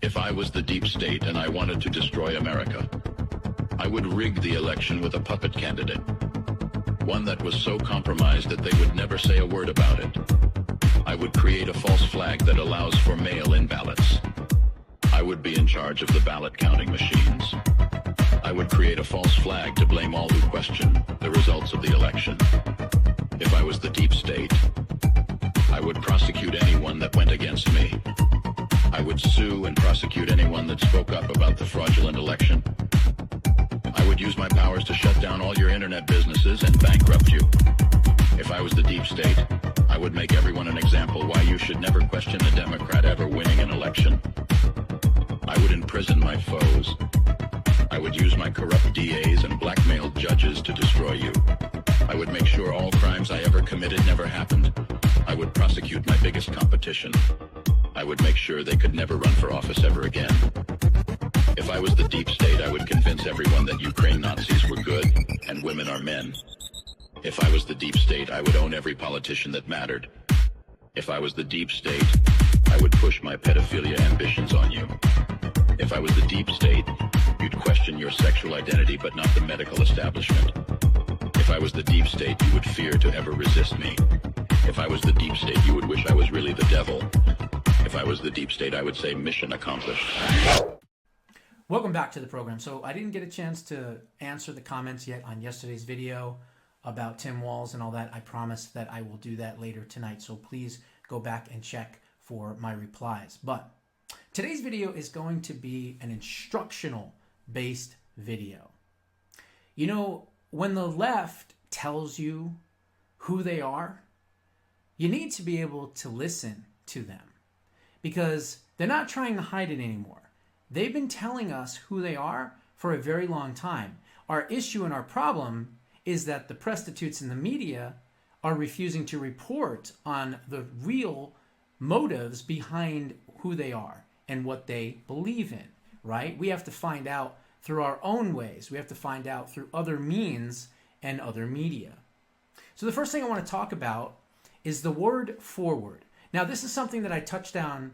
If I was the deep state and I wanted to destroy America, I would rig the election with a puppet candidate. One that was so compromised that they would never say a word about it. I would create a false flag that allows for mail-in ballots. I would be in charge of the ballot counting machines. I would create a false flag to blame all who question the results of the election. If I was the deep state, I would prosecute anyone that went against me. I would sue and prosecute anyone that spoke up about the fraudulent election. I would use my powers to shut down all your internet businesses and bankrupt you. If I was the deep state, I would make everyone an example why you should never question a Democrat ever winning an election. I would imprison my foes. I would use my corrupt DAs and blackmail judges to destroy you. I would make sure all crimes I ever committed never happened. I would prosecute my biggest competition. I would make sure they could never run for office ever again. If I was the deep state, I would convince everyone that Ukraine Nazis were good and women are men. If I was the deep state, I would own every politician that mattered. If I was the deep state, I would push my pedophilia ambitions on you. If I was the deep state, you'd question your sexual identity but not the medical establishment. If I was the deep state, you would fear to ever resist me. If I was the deep state, you would wish I was really the devil. If I was the deep state, I would say mission accomplished. Welcome back to the program. So I didn't get a chance to answer the comments yet on yesterday's video about Tim Walz and all that. I promise that I will do that later tonight. So please go back and check for my replies. But today's video is going to be an instructional based video. You know, when the left tells you who they are, you need to be able to listen to them because they're not trying to hide it anymore. They've been telling us who they are for a very long time. Our issue and our problem is that the prostitutes in the media are refusing to report on the real motives behind who they are and what they believe in, right? We have to find out through our own ways. We have to find out through other means and other media. So the first thing I want to talk about is the word forward. Now, this is something that I touched on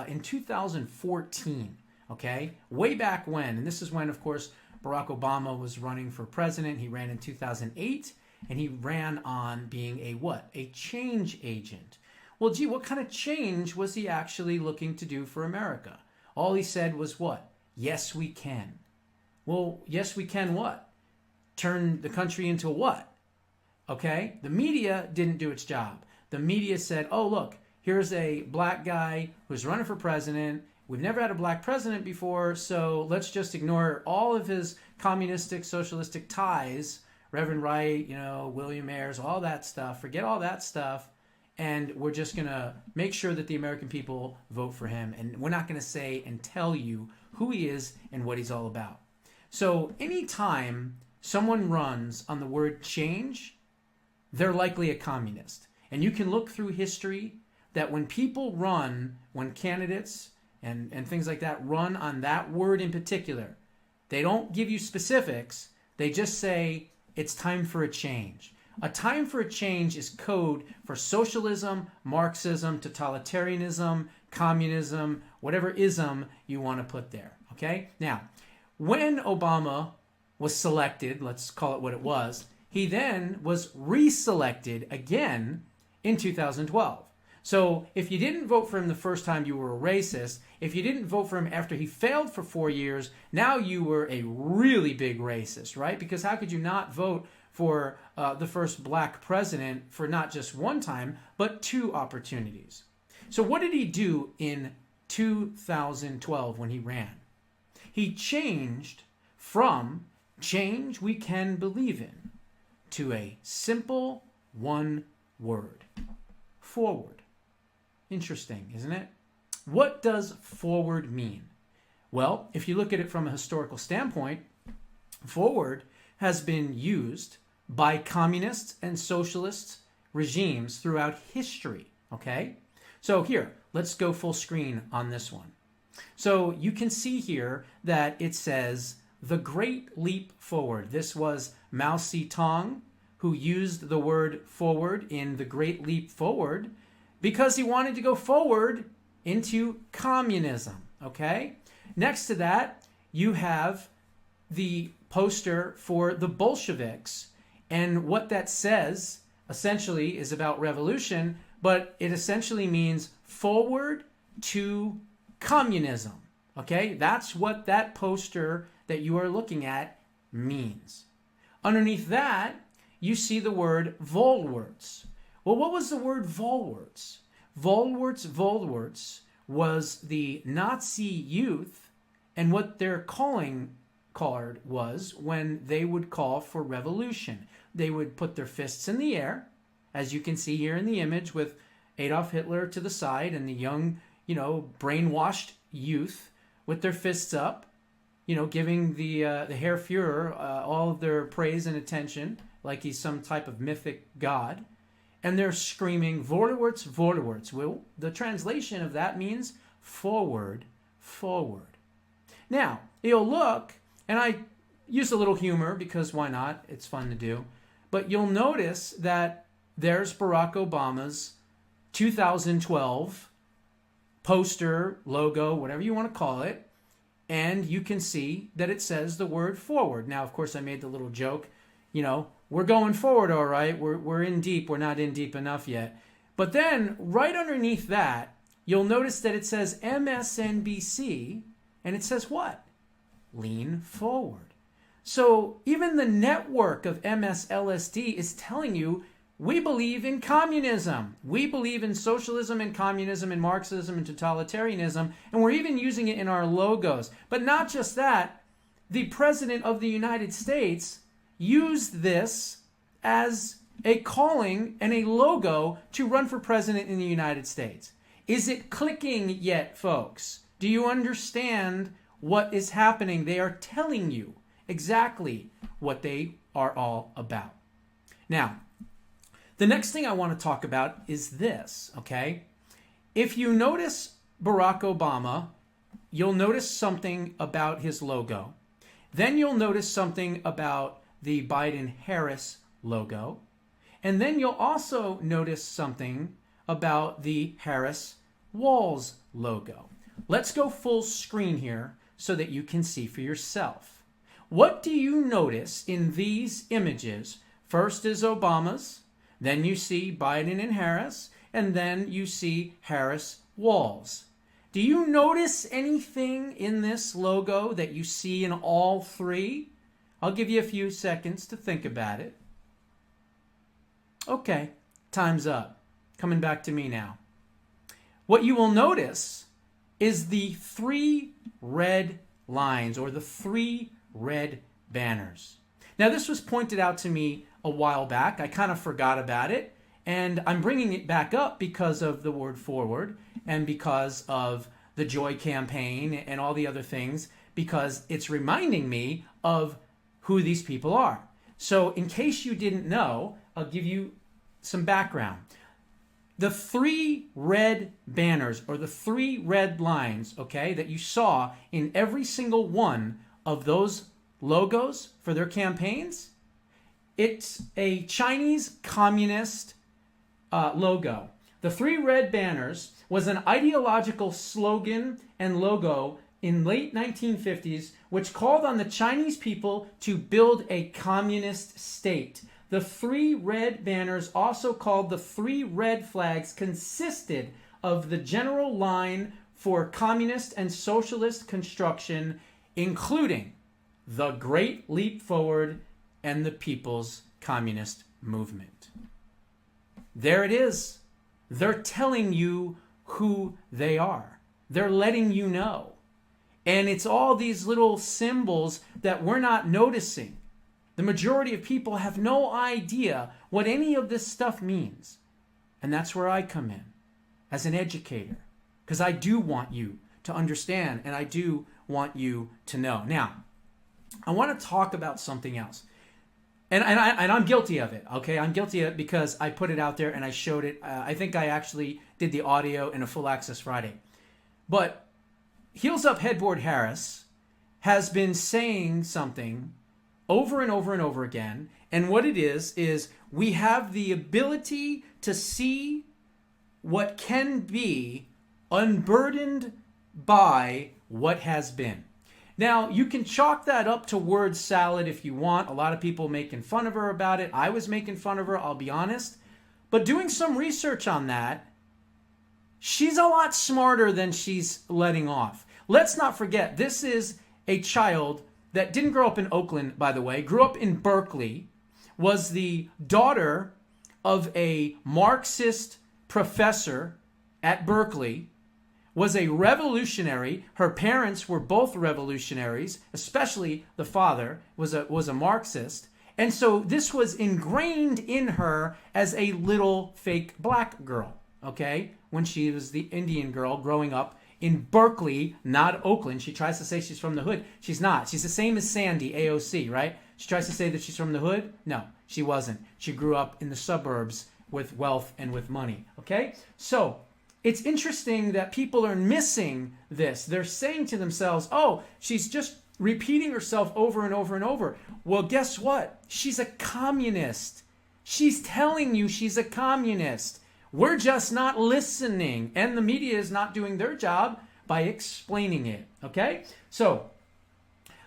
in 2014, okay? Way back when, and this is when, of course, Barack Obama was running for president. He ran in 2008, and he ran on being a what? A change agent. Well, gee, what kind of change was he actually looking to do for America? All he said was what? Yes, we can. Well, yes, we can what? Turn the country into what? Okay? The media didn't do its job. The media said, oh, look, here's a black guy who's running for president. We've never had a black president before, so let's just ignore all of his communistic, socialistic ties, Reverend Wright, William Ayers, all that stuff. Forget all that stuff, and we're just going to make sure that the American people vote for him, and we're not going to say and tell you who he is and what he's all about. So anytime someone runs on the word change, they're likely a communist. And you can look through history that when people run, when candidates and things like that run on that word in particular, they don't give you specifics. They just say, it's time for a change. A time for a change is code for socialism, Marxism, totalitarianism, communism, whatever ism you want to put there. Okay? Now, when Obama was selected, let's call it what it was, he then was reselected again in 2012. So if you didn't vote for him the first time, you were a racist. If you didn't vote for him after he failed for 4 years, now you were a really big racist, right? Because how could you not vote for the first black president for not just one time, but 2 opportunities? So what did he do in 2012 when he ran? He changed from change we can believe in to a simple one word. Forward. Interesting, isn't it? What does forward mean? Well, if you look at it from a historical standpoint, forward has been used by communists and socialist regimes throughout history, okay? So here, let's go full screen on this one. So you can see here that it says the Great Leap Forward. This was Mao Zedong, who used the word forward in the Great Leap Forward because he wanted to go forward into communism. okay? Next to that, you have the poster for the Bolsheviks. And what that says essentially is about revolution, but it essentially means forward to communism. Okay? That's what that poster that you are looking at means. Underneath that, you see the word Wohlwärts. Well, what was the word Wohlwärts? Wohlwärts was the Nazi youth, and what their calling card was when they would call for revolution. They would put their fists in the air, as you can see here in the image with Adolf Hitler to the side and the young, brainwashed youth with their fists up, giving the Herr Fuhrer all of their praise and attention like he's some type of mythic god. And they're screaming, Vorwärts, Vorwärts. Well, the translation of that means forward, forward. Now, you'll look, and I use a little humor because why not? It's fun to do. But you'll notice that there's Barack Obama's 2012 poster, logo, whatever you want to call it, and you can see that it says the word forward. Now, of course, I made the little joke, we're going forward, all right. We're in deep. We're not in deep enough yet. But then right underneath that, you'll notice that it says MSNBC, and it says what? Lean forward. So even the network of MSLSD is telling you we believe in communism. We believe in socialism and communism and Marxism and totalitarianism, and we're even using it in our logos. But not just that, the President of the United States used this as a calling and a logo to run for president in the United States. Is it clicking yet, folks? Do you understand what is happening? They are telling you exactly what they are all about. Now, the next thing I want to talk about is this, okay? If you notice Barack Obama, you'll notice something about his logo. Then you'll notice something about the Biden-Harris logo. And then you'll also notice something about the Harris-Walz logo. Let's go full screen here so that you can see for yourself. What do you notice in these images? First is Obama's, then you see Biden and Harris, and then you see Harris-Walz. Do you notice anything in this logo that you see in all three? I'll give you a few seconds to think about it. Okay, time's up. Coming back to me now. What you will notice is the three red lines, or the three red banners. Now, this was pointed out to me a while back. I kind of forgot about it, and I'm bringing it back up because of the word forward and because of the Joy campaign and all the other things, because it's reminding me of who these people are. So in case you didn't know, I'll give you some background. The three red banners, or the three red lines, okay, that you saw in every single one of those logos for their campaigns, it's a Chinese communist logo. The three red banners was an ideological slogan and logo in late 1950s, which called on the Chinese people to build a communist state. The three red banners, also called the three red flags, consisted of the general line for communist and socialist construction, including the Great Leap Forward and the People's Communist Movement. There it is. They're telling you who they are. They're letting you know. And it's all these little symbols that we're not noticing. The majority of people have no idea what any of this stuff means. And that's where I come in as an educator, because I do want you to understand and I do want you to know. Now, I want to talk about something else. And I'm guilty of it, okay? I'm guilty of it because I put it out there and I showed it. I think I actually did the audio in a Full Access Friday. But Heels Up Headboard Harris has been saying something over and over and over again. And what it is we have the ability to see what can be unburdened by what has been. Now, you can chalk that up to word salad if you want. A lot of people making fun of her about it. I was making fun of her, I'll be honest. But doing some research on that, she's a lot smarter than she's letting off. Let's not forget, this is a child that didn't grow up in Oakland, by the way, grew up in Berkeley, was the daughter of a Marxist professor at Berkeley, was a revolutionary. Her parents were both revolutionaries, especially the father was a Marxist. And so this was ingrained in her as a little fake black girl, okay? When she was the Indian girl growing up in Berkeley, not Oakland. She tries to say she's from the hood. She's not. She's the same as Sandy, AOC, right? She tries to say that she's from the hood. No, she wasn't. She grew up in the suburbs with wealth and with money, okay? So it's interesting that people are missing this. They're saying to themselves, oh, she's just repeating herself over and over and over. Well, guess what? She's a communist. She's telling you she's a communist. We're just not listening, and the media is not doing their job by explaining it, okay? So,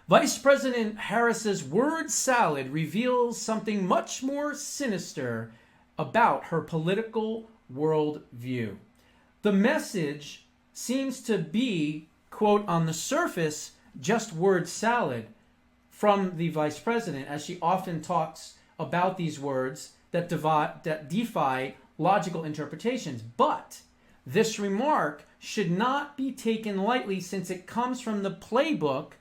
Vice President Harris's word salad reveals something much more sinister about her political worldview. The message seems to be, quote, on the surface, just word salad from the vice president, as she often talks about these words that defy logical interpretations. But this remark should not be taken lightly, since it comes from the playbook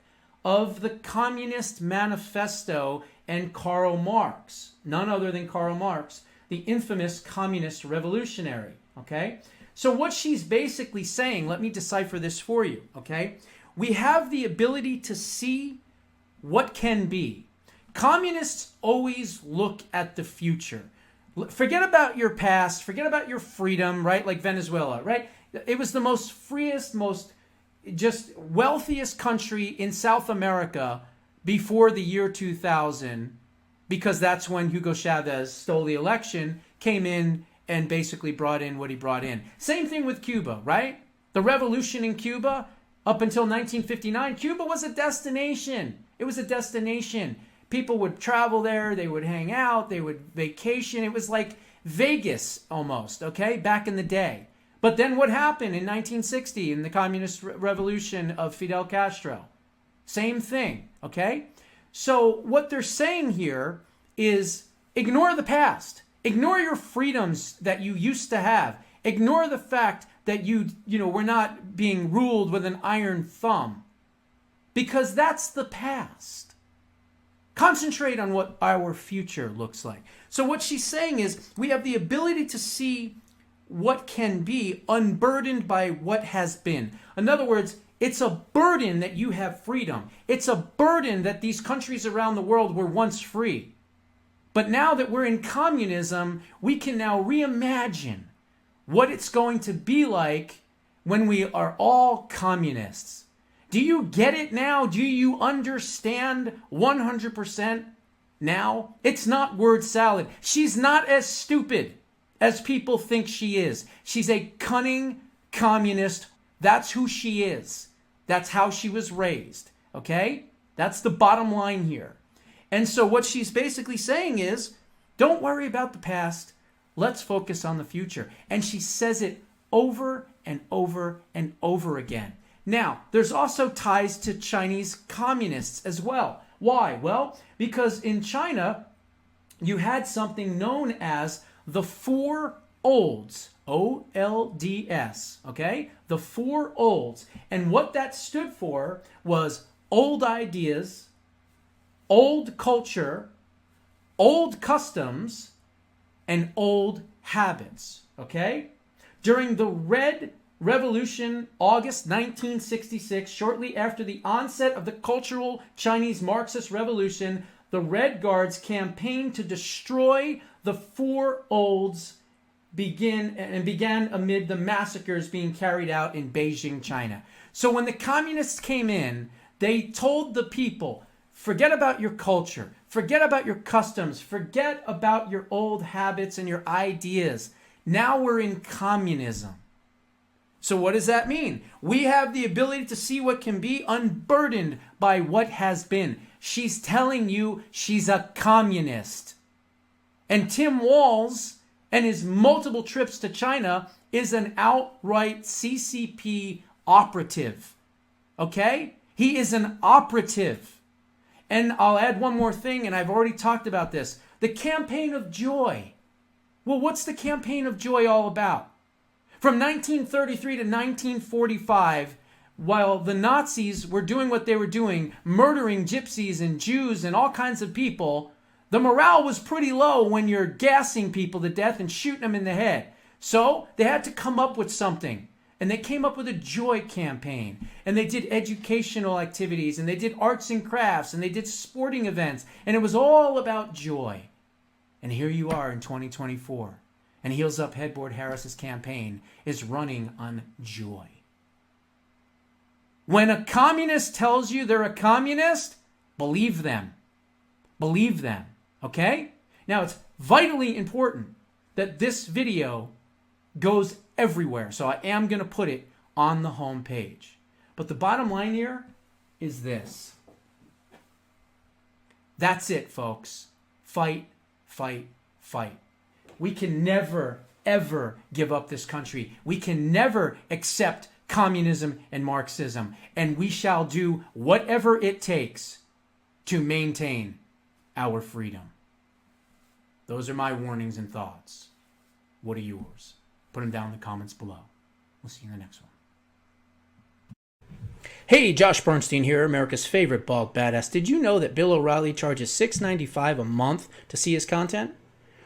of the Communist Manifesto and Karl Marx, none other than Karl Marx, the infamous communist revolutionary, okay? So what she's basically saying, let me decipher this for you, okay? We have the ability to see what can be. Communists always look at the future. Forget about your past, forget about your freedom, right? Like Venezuela, right? It was the most freest, most just wealthiest country in South America before the year 2000, because that's when Hugo Chavez stole the election, came in and basically brought in what he brought in. Same thing with Cuba, right? The revolution in Cuba, up until 1959, Cuba was a destination. It was a destination. People would travel there, they would hang out, they would vacation. It was like Vegas almost, okay, back in the day. But then what happened in 1960 in the communist revolution of Fidel Castro? Same thing, okay? So what they're saying here is ignore the past. Ignore your freedoms that you used to have. Ignore the fact that we're not being ruled with an iron thumb, because that's the past. Concentrate on what our future looks like. So what she's saying is we have the ability to see what can be unburdened by what has been. In other words, it's a burden that you have freedom. It's a burden that these countries around the world were once free. But now that we're in communism, we can now reimagine what it's going to be like when we are all communists. Do you get it now? Do you understand 100% now? It's not word salad. She's not as stupid as people think she is. She's a cunning communist. That's who she is. That's how she was raised. Okay? That's the bottom line here. And so what she's basically saying is, don't worry about the past. Let's focus on the future. And she says it over and over and over again. Now, there's also ties to Chinese communists as well. Why? Well, because in China, you had something known as the Four Olds, O-L-D-S, okay? The Four Olds. And what that stood for was old ideas, old culture, old customs, and old habits, okay? During the Red Revolution, August 1966, shortly after the onset of the cultural Chinese Marxist Revolution, the Red Guards campaigned to destroy the Four Olds began amid the massacres being carried out in Beijing, China. So when the communists came in, they told the people, forget about your culture, forget about your customs, forget about your old habits and your ideas. Now we're in communism. So what does that mean? We have the ability to see what can be unburdened by what has been. She's telling you she's a communist. And Tim Walz and his multiple trips to China is an outright CCP operative. Okay? He is an operative. And I'll add one more thing, and I've already talked about this. The campaign of joy. Well, what's the campaign of joy all about? From 1933 to 1945, while the Nazis were doing what they were doing, murdering gypsies and Jews and all kinds of people, the morale was pretty low when you're gassing people to death and shooting them in the head. So they had to come up with something. And they came up with a joy campaign. And they did educational activities. And they did arts and crafts. And they did sporting events. And it was all about joy. And here you are in 2024. And Heels Up Headboard Harris's campaign is running on joy. When a communist tells you they're a communist, believe them. Believe them. Okay? Now, it's vitally important that this video goes everywhere. So I am going to put it on the home page. But the bottom line here is this. That's it, folks. Fight, fight, fight. We can never, ever give up this country. We can never accept communism and Marxism. And we shall do whatever it takes to maintain our freedom. Those are my warnings and thoughts. What are yours? Put them down in the comments below. We'll see you in the next one. Hey, Josh Bernstein here, America's favorite bald badass. Did you know that Bill O'Reilly charges $6.95 a month to see his content?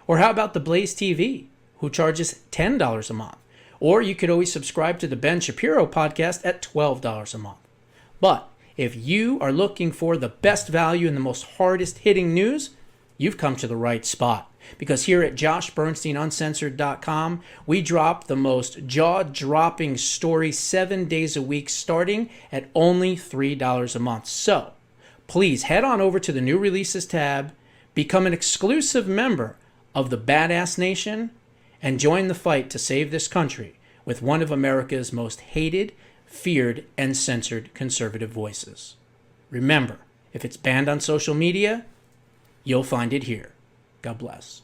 Or how about the Blaze TV, who charges $10 a month? Or you could always subscribe to the Ben Shapiro podcast at $12 a month. But if you are looking for the best value and the most hardest hitting news, you've come to the right spot. Because here at JoshBernsteinUncensored.com, we drop the most jaw-dropping stories 7 days a week, starting at only $3 a month. So please head on over to the new releases tab, become an exclusive member of the Badass Nation, and join the fight to save this country with one of America's most hated, feared, and censored conservative voices. Remember, if it's banned on social media, you'll find it here. God bless.